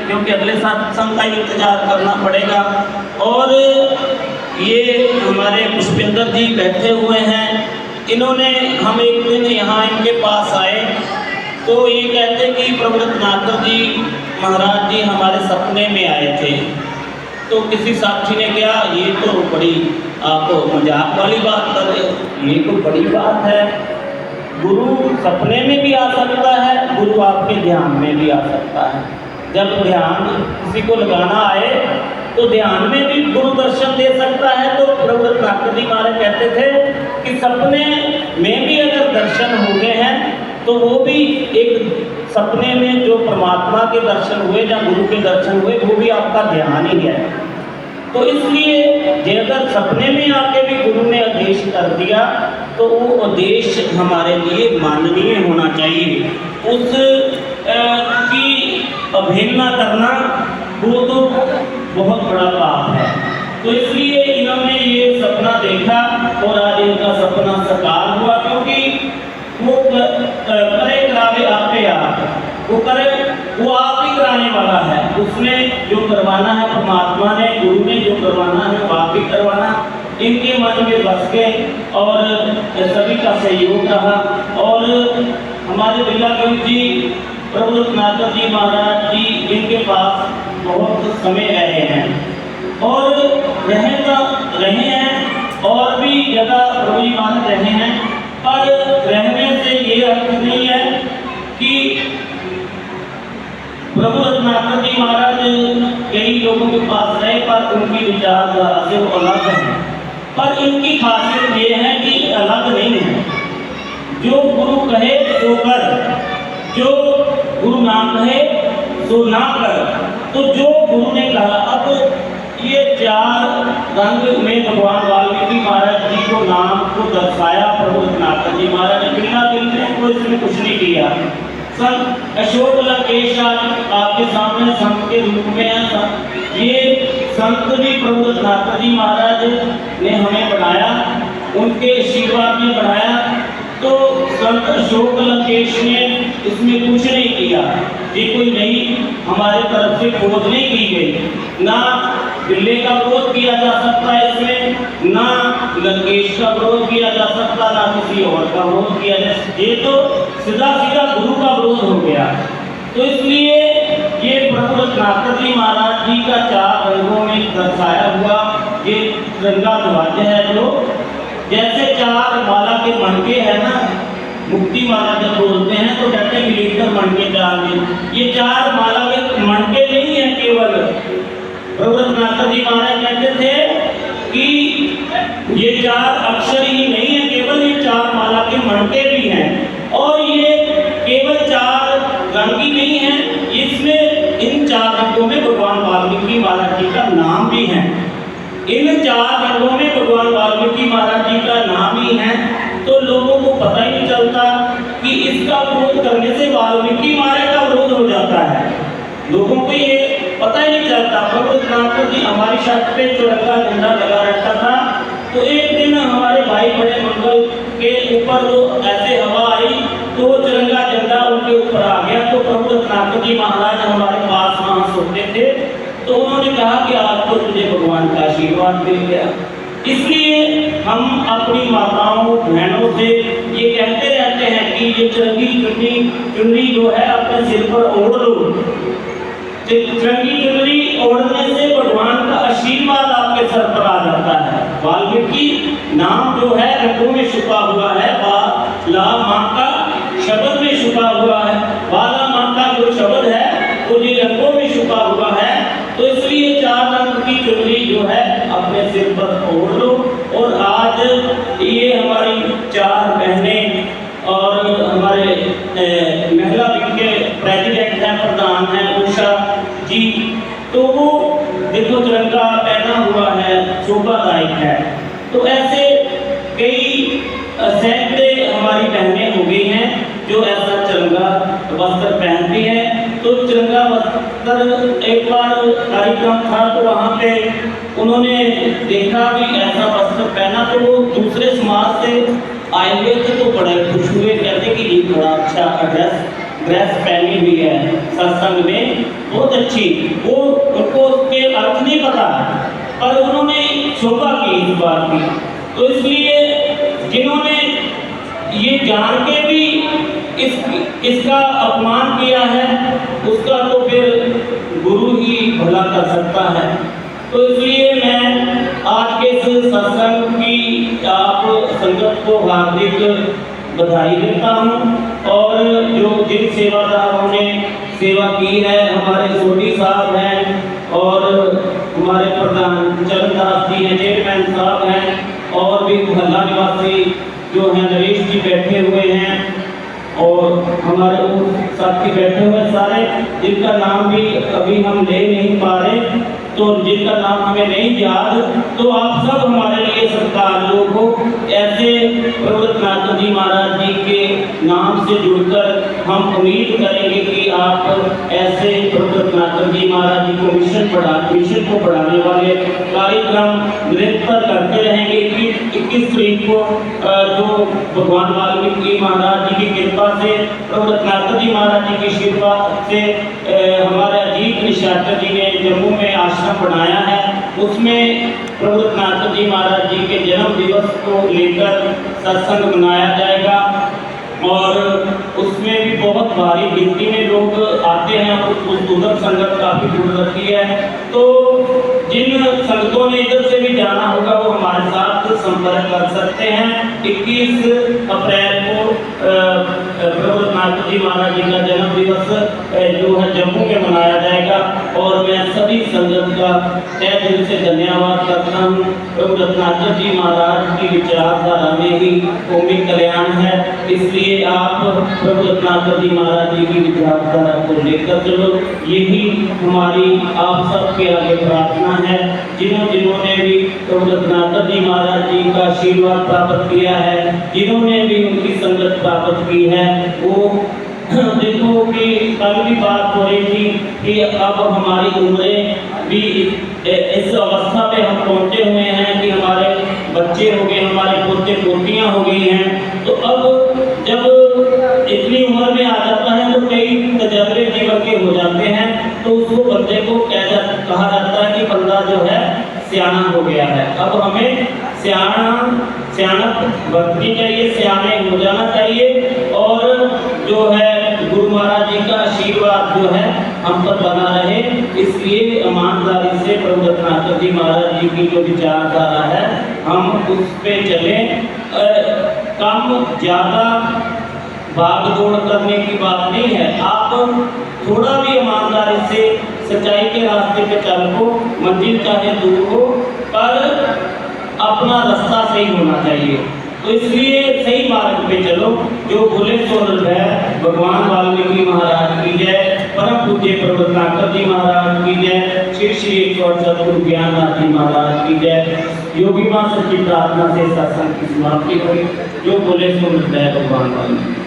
क्योंकि अगले सत्संग का इंतजार करना पड़ेगा। और ये हमारे पुष्पेंद्र जी बैठे हुए हैं, इन्होंने हम एक दिन यहाँ इनके पास आए तो ये कहते कि प्रभु रत्नाकर जी महाराज जी हमारे सपने में आए थे। तो किसी साक्षी ने कहा ये तो बड़ी आप मजाक वाली बात कर रहे हो, ये तो बड़ी बात है, गुरु सपने में भी आ सकता है, गुरु आपके ध्यान में भी आ सकता है। जब ध्यान किसी को लगाना आए तो ध्यान में भी गुरु दर्शन दे सकता है। तो प्रभु रत्नाकर जी महाराज कहते थे कि सपने में भी अगर दर्शन हो गए हैं तो वो भी एक सपने में जो परमात्मा के दर्शन हुए या गुरु के दर्शन हुए वो भी आपका ध्यान ही है। तो इसलिए अगर सपने में आके भी गुरु ने आदेश कर दिया तो वो आदेश हमारे लिए माननीय होना चाहिए, उस की अवहेलना करना वो तो बहुत बड़ा पाप है। तो इसलिए इन्होंने ये सपना देखा और आज इनका सपना साकार हुआ, क्योंकि वो करे करावे आपे आप, वो करे वो आप ही कराने वाला है। उसने जो करवाना है परमात्मा ने, गुरु ने जो करवाना है वो आप ही करवाना। इनके मन में बस के और सभी का सहयोग रहा। और हमारे बिल्ला गुरु जी प्रभु रत्नाकर जी महाराज जी इनके पास बहुत समय रहे हैं और रहे हैं और भी जगह प्रभु जी महाराज रहे हैं, पर रहने से ये अर्थ नहीं है कि प्रभु रत्नाकर जी महाराज कई लोगों के पास रहे पर उनकी विचारधारा से वो अलग है। पर इनकी खासियत ये है कि अलग नहीं है, जो गुरु कहे तो कर, जो गुरु ना कहे तो ना कर। तो जो गुरु ने कहा, अब ये चार रंग में भगवान वाल्मीकि महाराज जी को नाम को दर्शाया प्रभु रत्नाकर जी महाराज ने, बिना दिल में कोई इसमें कुछ नहीं किया। संत अशोक लंकेश आपके सामने संत के रूप में है। ये संत भी प्रभु रत्नाकर जी महाराज ने हमें बनाया, उनके आशीर्वाद में बनाया। तो संत अशोक लंकेश ने इसमें कुछ नहीं किया, ये कोई नई हमारे तरफ से खोज नहीं की गई। ना दिल्ली का विरोध किया जा सकता है इसमें, ना लंकेश का विरोध किया जा सकता, ना किसी और का विरोध किया जा सकता। ये तो सीधा सीधा गुरु का विरोध हो गया। तो इसलिए ये प्रभु रत्नाकर जी महाराज जी का चार रंगों में दर्शाया हुआ ये तिरंगा ध्वज है, जो जैसे चार माला के मणके है ना, मुक्ति माला जब बोलते हैं तो कहते हैं मिलकर मणके चार में, ये चार माला के मणके नहीं है केवल। प्रभु रत्नाकर जी महाराज कहते थे कि ये चार अक्षर ही नहीं है केवल, ये चार माला के मणके भी हैं। और ये केवल चार रंग ही नहीं है, इसमें इन चार रंगों में भगवान वाल्मीकि महाराज जी का नाम भी है। इन चार रंगों में भगवान वाल्मीकि महाराज जी का नाम ही है। तो लोगों को पता ही नहीं चलता कि इसका विरोध करने से वाल्मीकि महाराज का विरोध हो जाता है, लोगों को ये पता ही नहीं चलता। प्रभु रत्नाकर जी हमारी छत पे तिरंगा झंडा लगा रहता था, तो एक दिन हमारे भाई बड़े मंगल के ऊपर वो ऐसे हवा आई तो वो तिरंगा झंडा उनके ऊपर आ गया। तो प्रभु रत्नाकर जी महाराज हमारे पास वहाँ सोते थे, तो उन्होंने कहा कि आज तो तुझे भगवान का आशीर्वाद मिल गया। इसलिए हम अपनी माताओं बहनों से ये कहते रहते हैं कि ये चरंगी चुनरी जो है अपने सिर पर ओढ़ लो। चरंगी चुनरी ओढ़ने से भगवान का आशीर्वाद आपके सर पर आ जाता है। वाल्मीकि नाम जो है रंगों में छुपा हुआ है, ला माँ का शब्द में छुपा हुआ है, वाला माँ का जो शब्द है वो ये रंगों में छुपा हुआ है। तो इसलिए चार रंग की चुनरी जो है अपने सिर पर ओढ़ लो। और आज ये हमारी चार बहनें और हमारे महिला विंग के प्रेसिडेंट हैं, प्रधान हैं उषा जी, तो वो देखो तिरंगा पहना हुआ है, शोभादायक है। तो ऐसे कई सैकड़े हमारी बहनें हो गई हैं जो ऐसा तिरंगा वस्त्र पहनती है। तो तिरंगा वस्त्र एक बार कार्यक्रम था तो वहाँ पे उन्होंने देखा भी ऐसा वस्त्र पहना, तो वो दूसरे समाज से आए हुए थे तो बड़े खुश हुए, कहते कि ये बड़ा अच्छा ड्रेस पहनी हुई है, सत्संग में बहुत अच्छी अच्छी, वो उनको उसके अर्थ नहीं पता पर उन्होंने शोभा की इस बात की। तो इसलिए जिन्होंने ये जान के भी इसका अपमान किया है उसका तो फिर गुरु ही भला कर सकता है। तो इसलिए मैं आज के इस सत्संग की आप संगत को हार्दिक बधाई देता हूँ। और जो जिन सेवादारों ने सेवा की है, हमारे सोटी साहब हैं और हमारे प्रधान चरणदास जी हैं, चेयरमैन साहब हैं और भी मोहल्ला निवासी जो हैं नरेश जी बैठे हुए हैं और हमारे साथी बैठे हुए सारे, जिनका नाम भी अभी हम ले नहीं पा रहे, तो जिनका नाम हमें नहीं याद, तो आप सब हमारे लिए सत्कार लोग हो। ऐसे प्रभुनाथ जी महाराज जी के नाम से जुड़कर हम उम्मीद करेंगे कि आप ऐसे प्रभुनाथ जी महाराज जी को मिशन को बढ़ाने वाले कार्यक्रम निरंतर करते रहेंगे। 21 तारीख को जो भगवान वाल्मीकि महाराज जी की कृपा से, प्रभुनाथ जी महाराज जी की कृपा से हमारे अजीत निशाकर जी ने जम्मू में आश्रम बनाया है, उसमें प्रभुनाथ जी महाराज जी के जन्म दिवस को लेकर सत्संग मनाया जाएगा और उसमें भी बहुत भारी गिनती में लोग आते हैं। उधर संगत काफ़ी दूर रहती है, तो जिन संगतों ने इधर से भी जाना होगा वो हमारे साथ संपर्क कर सकते हैं। 21 अप्रैल को प्रभुनाथ जी महाराज जी का जन्म दिवस जो है जम्मू में मनाया जाएगा और मैं सभी संगत का तहे दिल से धन्यवाद करता हूँ। प्रभुनाथ जी महाराज की विचारधारा में ही कौमी कल्याण है, इसलिए आप प्रभुनाथ जी महाराज जी की विचारधारा को लेकर चलो, यही हमारी आप सबके आगे प्रार्थना है। जिन्होंने भी प्रभुनाथ जी महाराज जी का आशीर्वाद प्राप्त किया है, जिन्होंने भी उनकी संगत प्राप्त की है, वो देखो कि कल भी बात हो रही थी कि अब हमारी उम्रें भी इस अवस्था पे हम पहुंचे हुए हैं कि हमारे बच्चे हो गए, हमारे पोते पोतियां हो गई हैं, तो अब जब इतनी उम्र में आ जाता है तो कई तजर्बे जीवन के हो जाते हैं, तो उसको बंदे को कहा जाता है कि बंदा जो है सियाना हो गया है। अब हमें सियानत बरतनी चाहिए, सियाने हो जाना चाहिए और जो है गुरु महाराज जी का आशीर्वाद जो है हम पर बना रहे, इसलिए ईमानदारी से प्रभुनाथ जी महाराज जी की जो विचारधारा है हम उस पे चलें। कम ज़्यादा भाग दौड़ करने की बात नहीं है, आप थोड़ा भी ईमानदारी से सच्चाई के रास्ते पे चलो, मंजिल चाहे दूर हो पर अपना रास्ता सही होना चाहिए। तो इसलिए सही मार्ग पे चलो। जो बोले सो है, भगवान वाल्मीकि महाराज की जय, परम पूज्य प्रभुनाथ जी महाराज की जय, श्री श्री सदगुरु ज्ञाननाथ जी महाराज की जय। योगी मां सच्ची प्रार्थना से सत्संग की समाप्ति हुई। जो बोले सो है, भगवान वाल्मीकि।